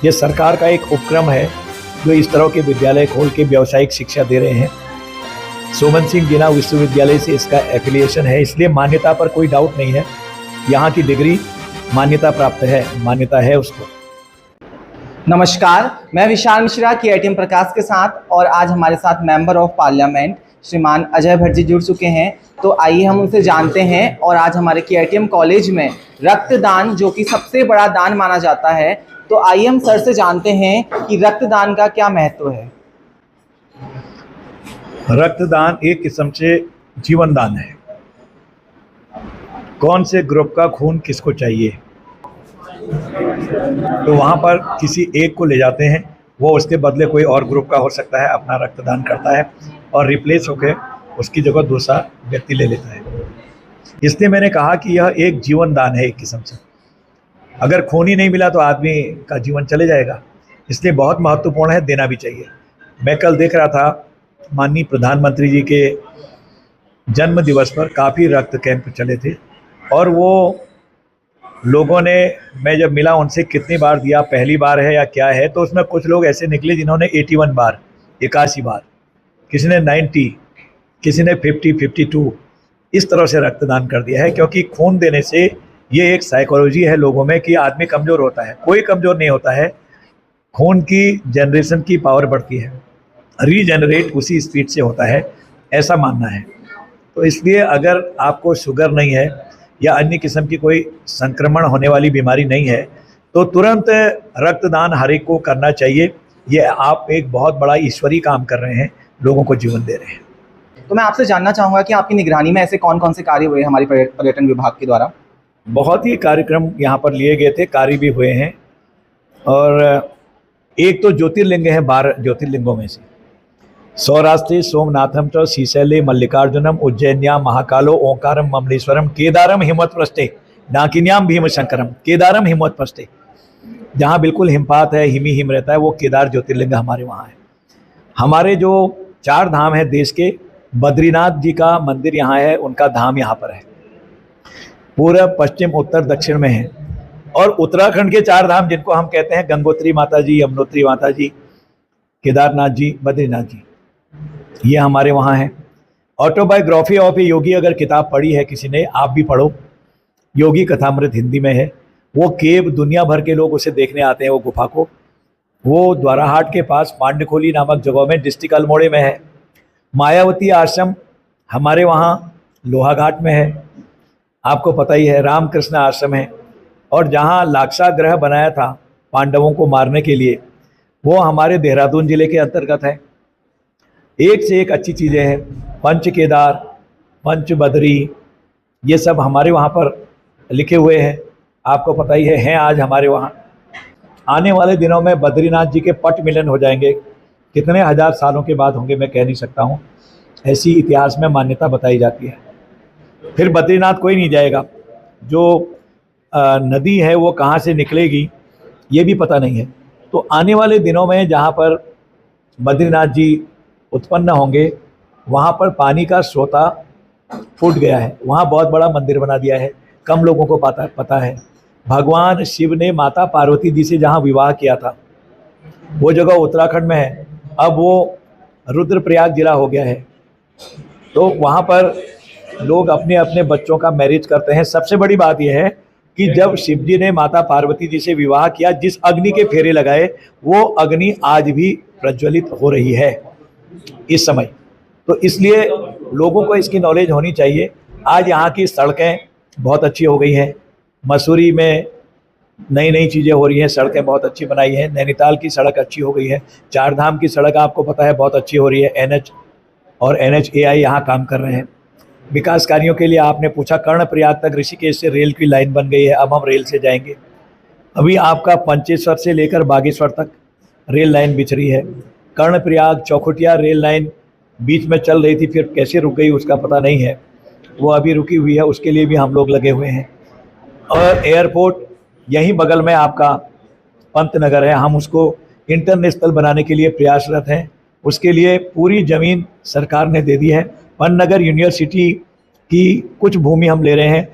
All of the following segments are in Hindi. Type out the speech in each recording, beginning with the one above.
ये सरकार का एक उपक्रम है जो इस तरह के विद्यालय खोल के व्यावसायिक शिक्षा दे रहे हैं। सोमन सिंह जीना विश्वविद्यालय से इसका एफिलिएशन है, इसलिए मान्यता पर कोई डाउट नहीं है। यहाँ की डिग्री मान्यता प्राप्त है, मान्यता है उसको। नमस्कार, मैं विशाल मिश्रा KITM प्रकाश के साथ, और आज हमारे साथ मेंबर ऑफ पार्लियामेंट श्रीमान अजय भट्ट जी जुड़ चुके हैं। तो आइए हम उनसे जानते हैं। और आज हमारे KITM कॉलेज में रक्तदान, जो कि सबसे बड़ा दान माना जाता है, तो आइए हम सर से जानते हैं कि रक्तदान का क्या महत्व है। रक्तदान एक किस्म से जीवन दान है। कौन से ग्रुप का खून किसको चाहिए, तो वहाँ पर किसी एक को ले जाते हैं, वो उसके बदले कोई और ग्रुप का हो सकता है अपना रक्तदान करता है और रिप्लेस होकर उसकी जगह दूसरा व्यक्ति ले लेता है। इसलिए मैंने कहा कि यह एक जीवन दान है एक किस्म से। अगर खून ही नहीं मिला तो आदमी का जीवन चले जाएगा, इसलिए बहुत महत्वपूर्ण है, देना भी चाहिए। मैं कल देख रहा था माननीय प्रधानमंत्री जी के जन्म दिवस पर काफ़ी रक्त कैंप चले थे, और वो लोगों ने, मैं जब मिला उनसे कितनी बार दिया, पहली बार है या क्या है, तो उसमें कुछ लोग ऐसे निकले जिन्होंने 81 बार, 81 बार, किसी ने 90, किसी ने 50, 52 इस तरह से रक्तदान कर दिया है। क्योंकि खून देने से ये एक साइकोलॉजी है लोगों में कि आदमी कमज़ोर होता है। कोई कमज़ोर नहीं होता है, खून की जनरेशन की पावर बढ़ती है, रीजनरेट उसी स्पीड से होता है, ऐसा मानना है। तो इसलिए अगर आपको शुगर नहीं है या अन्य किस्म की कोई संक्रमण होने वाली बीमारी नहीं है, तो तुरंत रक्तदान हर एक को करना चाहिए। ये आप एक बहुत बड़ा ईश्वरीय काम कर रहे हैं, लोगों को जीवन दे रहे हैं। तो मैं आपसे जानना चाहूँगा कि आपकी निगरानी में ऐसे कौन कौन से कार्य हुए हमारी पर्यटन विभाग के द्वारा। बहुत ही कार्यक्रम यहाँ पर लिए गए थे, कार्य भी हुए हैं। और एक तो ज्योतिर्लिंग है, 12 ज्योतिर्लिंगों में से सौराष्ट्रे सोमनाथम च श्रीशैले मल्लिकार्जुनम उज्जैन्याम महाकालो ओंकारम ममलेश्वरम केदारम हिमवत्पृष्ठे डाकिन्याम भीमशंकरम। केदारम हिमवत्पृष्ठे, जहाँ बिल्कुल हिमपात है, हिम रहता है, वो केदार ज्योतिर्लिंग हमारे वहाँ है। हमारे जो 4 धाम है देश के, बद्रीनाथ जी का मंदिर यहाँ है, उनका धाम यहाँ पर है, पूरब पश्चिम उत्तर दक्षिण में है। और उत्तराखंड के 4 धाम जिनको हम कहते हैं, गंगोत्री माता जी, यमुनोत्री माता जी, केदारनाथ जी, बद्रीनाथ जी, ये हमारे वहाँ हैं। ऑटोबायोग्राफी ऑफ ए योगी अगर किताब पढ़ी है किसी ने, आप भी पढ़ो, योगी कथामृत हिंदी में है। वो केव दुनिया भर के लोग उसे देखने आते हैं, वो गुफा को। वो द्वाराहाट के पास पांडखोली नामक जगह में, डिस्ट्रिक्ट अल्मोड़े में है। मायावती आश्रम हमारे वहाँ लोहाघाट में है, आपको पता ही है। रामकृष्ण आश्रम है। और जहाँ लाक्षागृह बनाया था पांडवों को मारने के लिए, वो हमारे देहरादून ज़िले के अंतर्गत है। एक से एक अच्छी चीज़ें हैं। पंच केदार, पंच बद्री, ये सब हमारे वहाँ पर लिखे हुए हैं, आपको पता ही है, हैं आज हमारे वहाँ। आने वाले दिनों में बद्रीनाथ जी के पट मिलन हो जाएंगे, कितने हज़ार सालों के बाद होंगे मैं कह नहीं सकता हूँ, ऐसी इतिहास में मान्यता बताई जाती है। फिर बद्रीनाथ कोई नहीं जाएगा, जो नदी है वो कहाँ से निकलेगी ये भी पता नहीं है। तो आने वाले दिनों में जहाँ पर बद्रीनाथ जी उत्पन्न होंगे, वहाँ पर पानी का सोता फूट गया है, वहाँ बहुत बड़ा मंदिर बना दिया है, कम लोगों को पता है। भगवान शिव ने माता पार्वती जी से जहाँ विवाह किया था, वो जगह उत्तराखंड में है, अब वो रुद्रप्रयाग जिला हो गया है। तो वहाँ पर लोग अपने अपने बच्चों का मैरिज करते हैं। सबसे बड़ी बात यह है कि जब शिव जी ने माता पार्वती जी से विवाह किया, जिस अग्नि के फेरे लगाए, वो अग्नि आज भी प्रज्वलित हो रही है इस समय। तो इसलिए लोगों को इसकी नॉलेज होनी चाहिए। आज यहाँ की सड़कें बहुत अच्छी हो गई हैं, मसूरी में नई नई चीज़ें हो रही हैं, सड़कें बहुत अच्छी बनाई हैं। नैनीताल की सड़क अच्छी हो गई है, 4 धाम की सड़क आपको पता है बहुत अच्छी हो रही है। NH और NHAI यहाँ काम कर रहे हैं विकास कार्यों के लिए। आपने पूछा, कर्णप्रयाग तक ऋषिकेश से रेल की लाइन बन गई है, अब हम रेल से जाएंगे। अभी आपका पंचेश्वर से लेकर बागेश्वर तक रेल लाइन बिछ रही है। कर्णप्रयाग चौखुटिया रेल लाइन बीच में चल रही थी, फिर कैसे रुक गई उसका पता नहीं है, वो अभी रुकी हुई है, उसके लिए भी हम लोग लगे हुए हैं। और एयरपोर्ट यहीं बगल में आपका पंतनगर है, हम उसको इंटरनेशनल बनाने के लिए प्रयासरत हैं। उसके लिए पूरी ज़मीन सरकार ने दे दी है। पन्नगर यूनिवर्सिटी की कुछ भूमि हम ले रहे हैं,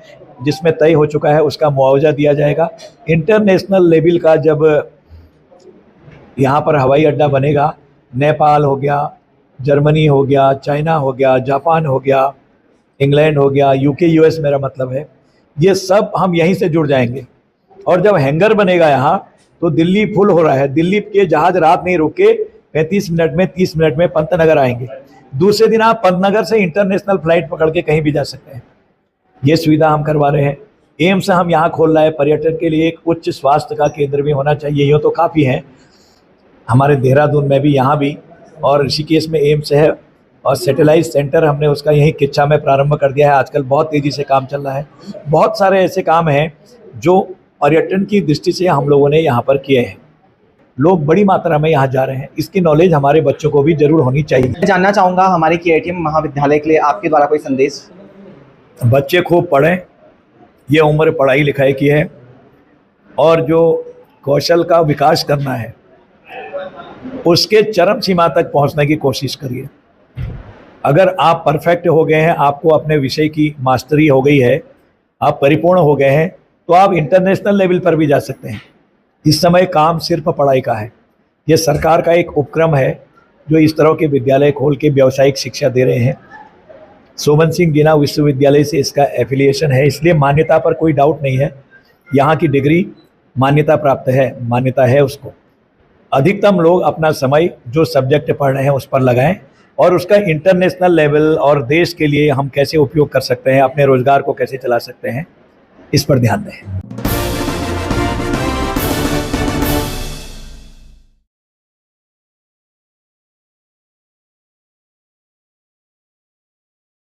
जिसमें तय हो चुका है, उसका मुआवजा दिया जाएगा। इंटरनेशनल लेवल का जब यहाँ पर हवाई अड्डा बनेगा। नेपाल हो गया, जर्मनी हो गया, चाइना हो गया, जापान हो गया, इंग्लैंड हो गया, यूके यूएस मेरा मतलब है, ये सब हम यहीं से जुड़ जाएंगे। और जब हैंगर बनेगा यहाँ, तो दिल्ली फुल हो रहा है, दिल्ली के जहाज रात नहीं रुक के 35 मिनट में 30 मिनट में पंतनगर आएंगे। दूसरे दिन आप पंतनगर से इंटरनेशनल फ्लाइट पकड़ के कहीं भी जा सकते हैं। ये सुविधा हम करवा रहे हैं। एम्स हम यहाँ खोल रहे हैं। पर्यटन के लिए एक उच्च स्वास्थ्य का केंद्र भी होना चाहिए। यूँ तो काफ़ी हैं हमारे देहरादून में भी, यहाँ भी, और ऋषिकेश में एम्स है, और सैटेलाइट सेंटर हमने उसका यहीं किच्छा में प्रारंभ कर दिया है। आजकल बहुत तेज़ी से काम चल रहा है। बहुत सारे ऐसे काम हैं जो पर्यटन की दृष्टि से हम लोगों ने यहाँ पर किए हैं। लोग बड़ी मात्रा में यहाँ जा रहे हैं। इसकी नॉलेज हमारे बच्चों को भी जरूर होनी चाहिए। मैं जानना चाहूँगा हमारे KITM महाविद्यालय के लिए आपके द्वारा कोई संदेश। बच्चे खूब पढ़ें, ये उम्र पढ़ाई लिखाई की है, और जो कौशल का विकास करना है उसके चरम सीमा तक पहुंचने की कोशिश करिए। अगर आप परफेक्ट हो गए हैं, आपको अपने विषय की मास्टरी हो गई है, आप परिपूर्ण हो गए हैं, तो आप इंटरनेशनल लेवल पर भी जा सकते हैं। इस समय काम सिर्फ पढ़ाई का है। ये सरकार का एक उपक्रम है जो इस तरह के विद्यालय खोल के व्यावसायिक शिक्षा दे रहे हैं। सोमन सिंह जीना विश्वविद्यालय से इसका एफिलिएशन है, इसलिए मान्यता पर कोई डाउट नहीं है। यहाँ की डिग्री मान्यता प्राप्त है, मान्यता है उसको। अधिकतम लोग अपना समय जो सब्जेक्ट पढ़ रहे हैं उस पर लगाएं, और उसका इंटरनेशनल लेवल और देश के लिए हम कैसे उपयोग कर सकते हैं, अपने रोजगार को कैसे चला सकते हैं, इस पर ध्यान दें।